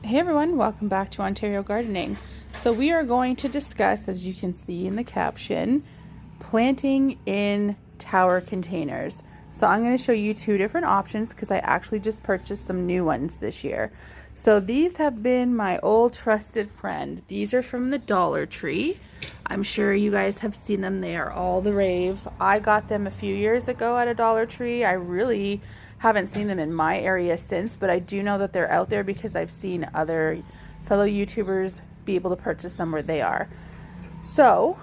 Hey everyone, welcome back to Ontario Gardening. So we are going to discuss, as you can see in the caption, planting in tower containers. So I'm going to show you two different options because I actually just purchased some new ones this year. So these have been my old trusted friend. These are from the Dollar Tree. I'm sure you guys have seen them. They are all the rave. I got them a few years ago at a Dollar Tree. I really haven't seen them in my area since, but I do know that they're out there because I've seen other fellow YouTubers be able to purchase them where they are. So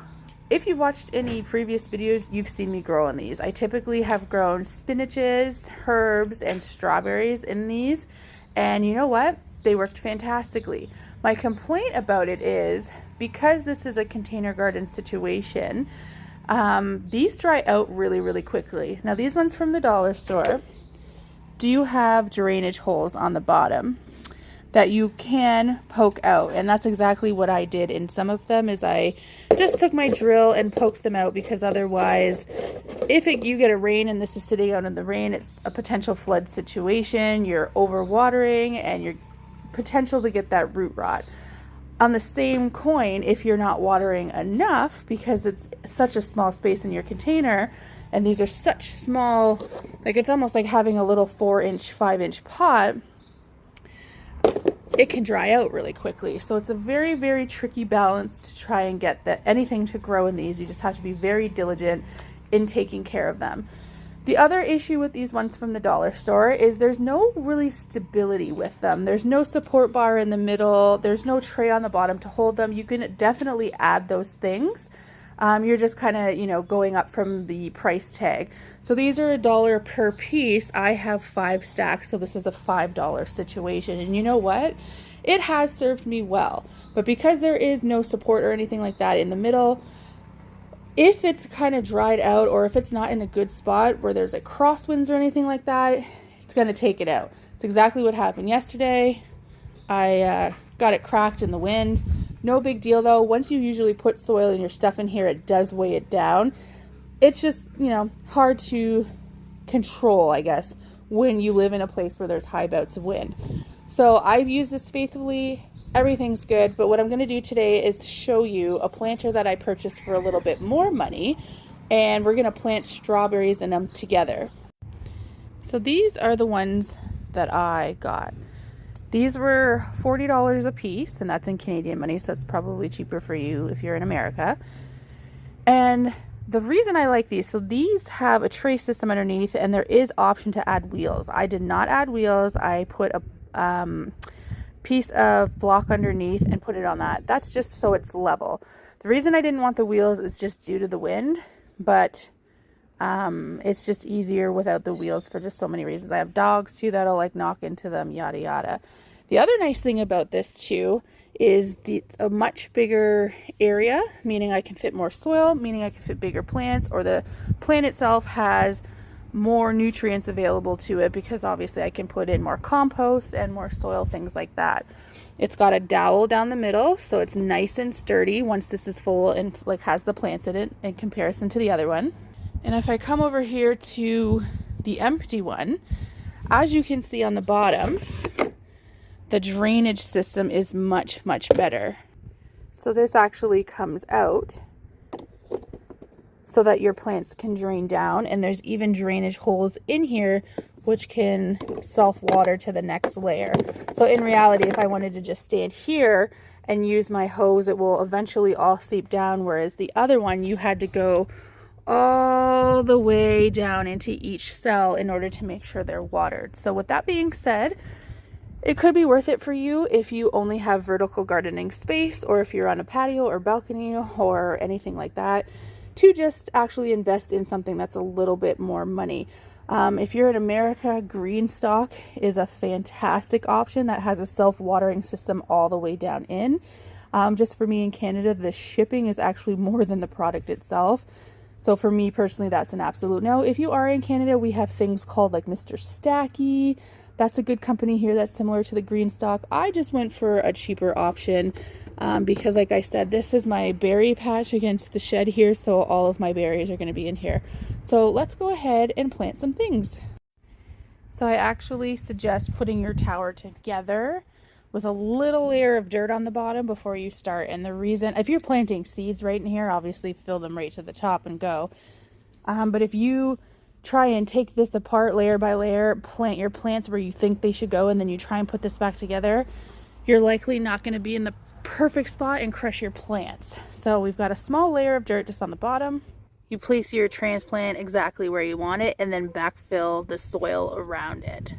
if you've watched any previous videos, you've seen me grow in these. I typically have grown spinaches, herbs, and strawberries in these, and you know what? They worked fantastically. My complaint about it is, because this is a container garden situation, these dry out really quickly. Now these ones from the dollar store do have drainage holes on the bottom that you can poke out, and that's exactly what I did in some of them. Is I just took my drill and poked them out, because otherwise if you get a rain and this is sitting out in the rain, it's a potential flood situation. You're overwatering and you're potential to get that root rot. On the same coin, if you're not watering enough, because it's such a small space in your container, and these are such small, like it's almost like having a little 4-inch, 5-inch pot, it can dry out really quickly. So it's a very tricky balance to try and get anything to grow in these. You just have to be very diligent in taking care of them. The other issue with these ones from the dollar store is there's no really stability with them. There's no support bar in the middle. There's no tray on the bottom to hold them. You can definitely add those things. You're just kind of, going up from the price tag. So these are $1 per piece. I have 5 stacks, so this is a $5 situation. And you know what? It has served me well. But because there is no support or anything like that in the middle, if it's kind of dried out, or if it's not in a good spot where there's like crosswinds or anything like that, it's going to take it out. It's exactly what happened yesterday. I got it cracked in the wind. No big deal though. Once you usually put soil and your stuff in here, it does weigh it down. It's just, hard to control, I guess, when you live in a place where there's high bouts of wind. So I've used this faithfully. Everything's good. But what I'm going to do today is show you a planter that I purchased for a little bit more money. And we're going to plant strawberries in them together. So these are the ones that I got. These were $40 a piece, and that's in Canadian money, so it's probably cheaper for you if you're in America. And the reason I like these, so these have a tray system underneath, and there is option to add wheels. I did not add wheels. I put a piece of block underneath and put it on that. That's just so it's level. The reason I didn't want the wheels is just due to the wind, but it's just easier without the wheels for just so many reasons. I have dogs too that'll like knock into them, yada yada. The other nice thing about this too is it's a much bigger area, meaning I can fit more soil, meaning I can fit bigger plants, or the plant itself has more nutrients available to it, because obviously I can put in more compost and more soil, things like that. It's got a dowel down the middle, so it's nice and sturdy once this is full and like has the plants in it in comparison to the other one. And if I come over here to the empty one, as you can see on the bottom, the drainage system is much better. So this actually comes out so that your plants can drain down, and there's even drainage holes in here which can self-water to the next layer. So in reality, if I wanted to just stand here and use my hose, it will eventually all seep down, whereas the other one, you had to go all the way down into each cell in order to make sure they're watered. So with that being said, it could be worth it for you if you only have vertical gardening space, or if you're on a patio or balcony or anything like that, to just actually invest in something that's a little bit more money. If you're in America, Greenstock is a fantastic option that has a self-watering system all the way down in. Just for me in Canada, the shipping is actually more than the product itself. So for me personally, that's an absolute no. If you are in Canada, we have things called like Mr. Stacky. That's a good company here that's similar to the Greenstock. I just went for a cheaper option because like I said, this is my berry patch against the shed here. So all of my berries are going to be in here. So let's go ahead and plant some things. So I actually suggest putting your tower together with a little layer of dirt on the bottom before you start. And the reason, if you're planting seeds right in here, obviously fill them right to the top and go. But if you try and take this apart layer by layer, plant your plants where you think they should go, and then you try and put this back together, you're likely not going to be in the perfect spot and crush your plants. So we've got a small layer of dirt just on the bottom. You place your transplant exactly where you want it and then backfill the soil around it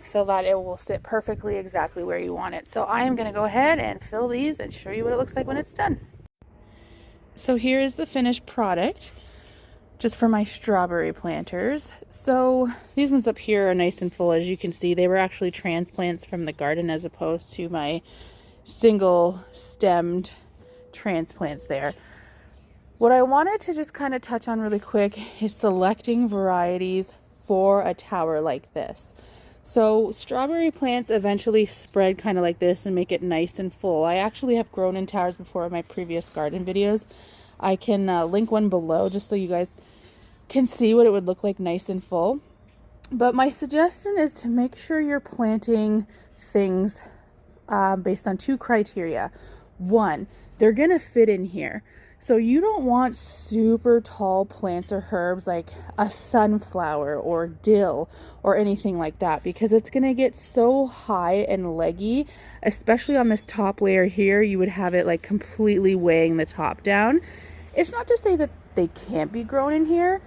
so that it will sit perfectly exactly where you want it. So I am going to go ahead and fill these and show you what it looks like when it's done. So here is the finished product just for my strawberry planters. So these ones up here are nice and full. As you can see, they were actually transplants from the garden as opposed to my single stemmed transplants there. What I wanted to just kind of touch on really quick is selecting varieties for a tower like this. So strawberry plants eventually spread kind of like this and make it nice and full. I actually have grown in towers before in my previous garden videos. I can link one below just so you guys can see what it would look like nice and full. But my suggestion is to make sure you're planting things based on 2 criteria. 1, they're gonna fit in here. So you don't want super tall plants or herbs like a sunflower or dill or anything like that, because it's gonna get so high and leggy, especially on this top layer here. You would have it like completely weighing the top down. It's not to say that they can't be grown in here.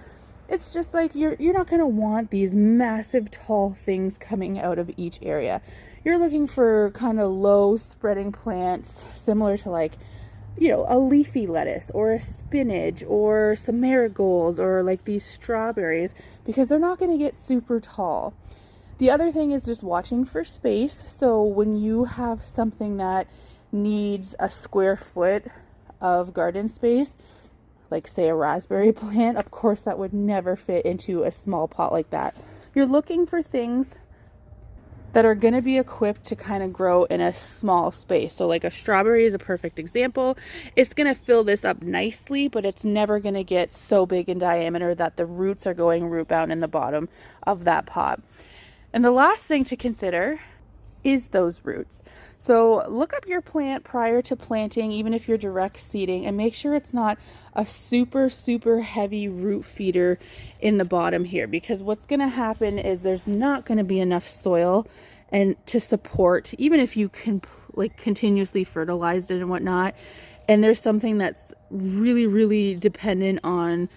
It's just like you're not going to want these massive tall things coming out of each area. You're looking for kind of low spreading plants similar to like, you know, a leafy lettuce or a spinach or some marigolds or like these strawberries, because they're not going to get super tall. The other thing is just watching for space. So when you have something that needs a square foot of garden space, like say a raspberry plant, of course that would never fit into a small pot like that. You're looking for things that are going to be equipped to kind of grow in a small space. So like a strawberry is a perfect example. It's going to fill this up nicely, but it's never going to get so big in diameter that the roots are going root bound in the bottom of that pot. And the last thing to consider is those roots. So look up your plant prior to planting, even if you're direct seeding, and make sure it's not a super heavy root feeder in the bottom here, because what's going to happen is there's not going to be enough soil and to support, even if you can like continuously fertilize it and whatnot. And there's something that's really dependent on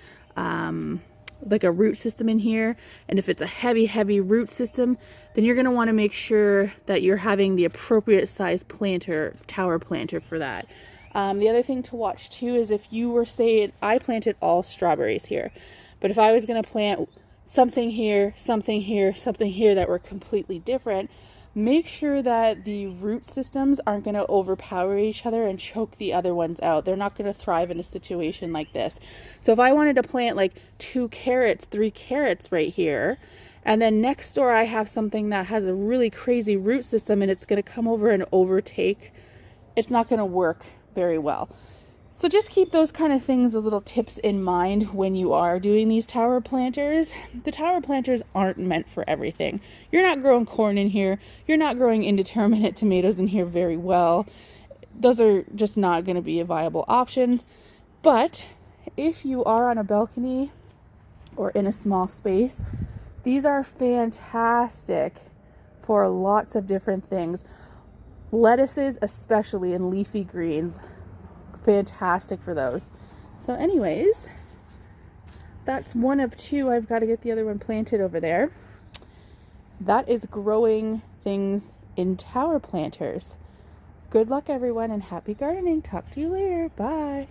like a root system in here, and if it's a heavy root system, then you're going to want to make sure that you're having the appropriate size planter, tower planter for that. The other thing to watch too is if you were saying, I planted all strawberries here, but if I was going to plant something here, something here, something here that were completely different, make sure that the root systems aren't going to overpower each other and choke the other ones out. They're not going to thrive in a situation like this. So if I wanted to plant like 2 carrots, 3 carrots right here, and then next door I have something that has a really crazy root system and it's going to come over and overtake, it's not going to work very well. So just keep those kind of things, those little tips in mind when you are doing these tower planters. The tower planters aren't meant for everything. You're not growing corn in here. You're not growing indeterminate tomatoes in here very well. Those are just not going to be viable options. But if you are on a balcony or in a small space, these are fantastic for lots of different things. Lettuces, especially, and leafy greens, fantastic for those. So anyways, that's one of 2. I've got to get the other one planted over there. That is growing things in tower planters. Good luck everyone, and happy gardening. Talk to you later. Bye.